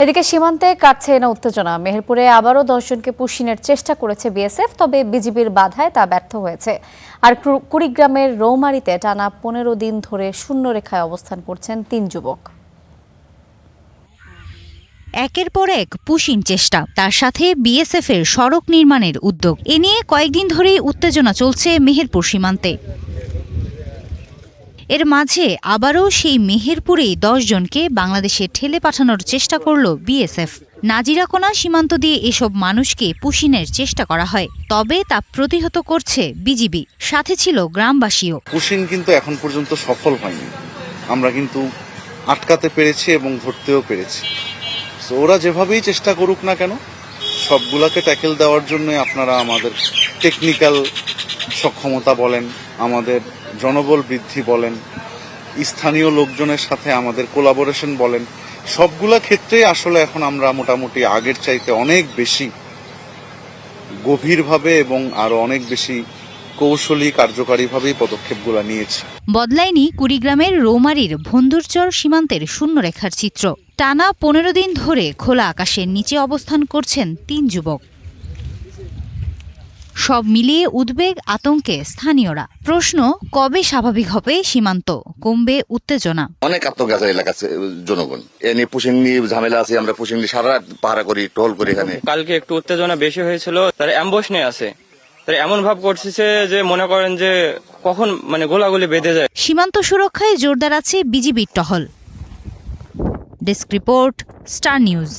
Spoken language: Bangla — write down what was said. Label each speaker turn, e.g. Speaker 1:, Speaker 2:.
Speaker 1: এদিকে সীমান্তে কাটছে না উত্তেজনা। মেহেরপুরে আবারও 10 জনকে পুশিনের চেষ্টা করেছে বিএসএফ, তবে বিজিবির বাধায় তা ব্যর্থ হয়েছে। আর কুড়িগ্রামের রৌমারীতে টানা 15 দিন ধরে শূন্য রেখায় অবস্থান করছেন 3 যুবক।
Speaker 2: একের পর এক পুশিং চেষ্টা, তার সাথে বিএসএফ এর সড়ক নির্মাণের উদ্যোগ, এ নিয়ে কয়েকদিন ধরেই উত্তেজনা চলছে মেহেরপুর সীমান্তে। এর মাঝে আবারও সেই মেহেরপুরেই 10 জনকে বাংলাদেশে ঠেলে পাঠানোর চেষ্টা করল বিএসএফ। নাজিরাকোনা সীমান্ত দিয়ে এসব মানুষকে পুশিনের চেষ্টা করা হয়, তবে তা প্রতিহত করছে বিজিবি, সাথে ছিল গ্রামবাসীও।
Speaker 3: পুশিং কিন্তু এখন পর্যন্ত সফল হয়নি, আমরা কিন্তু আটকাতে পেরেছি এবং ধরতেও পেরেছি। তো ওরা যেভাবেই চেষ্টা করুক না কেন, সবগুলাকে ট্যাকেল দেওয়ার জন্য আপনারা আমাদের টেকনিক্যাল সক্ষমতা বলেন, আমাদের জনবল বৃদ্ধি বলেন, স্থানীয় লোকজনের সাথে আমাদের কোলাবোরেশন বলেন, সবগুলা ক্ষেত্রেই আসলে এখন আমরা মোটামুটি আগের চাইতে অনেক বেশি গভীরভাবে এবং আরো অনেক বেশি কৌশলী কার্যকারীভাবেই পদক্ষেপগুলো নিয়েছি।
Speaker 2: বদলায়নি কুড়িগ্রামের রৌমারীর ভন্দুরচর সীমান্তের শূন্যরেখার চিত্র। টানা 15 দিন ধরে খোলা আকাশের নিচে অবস্থান করছেন 3 যুবক। সব মিলিয়ে উদ্বেগ, আতঙ্কে স্থানীয়রা। প্রশ্ন, কবে স্বাভাবিক হবে সীমান্ত, কমবে উত্তেজনা?
Speaker 4: অনেক আতঙ্ক আছে এলাকার জনগণ। এ নিয়ে পুশিং নিয়ে ঝামেলা আছে, আমরা পুশিং নিয়ে সারা রাত পাহারা করি, টহল করি। এখানে
Speaker 5: কালকে একটু উত্তেজনা বেশি হয়েছিল, তারা অ্যাম্বুশ নিয়ে আছে, তারা এমন ভাব করছে যে মনে করেন যে কখন গোলাগুলি বেঁধে যায়।
Speaker 2: সীমান্ত সুরক্ষায় জোরদার আছে বিজিবির টহল। Desk report, star news.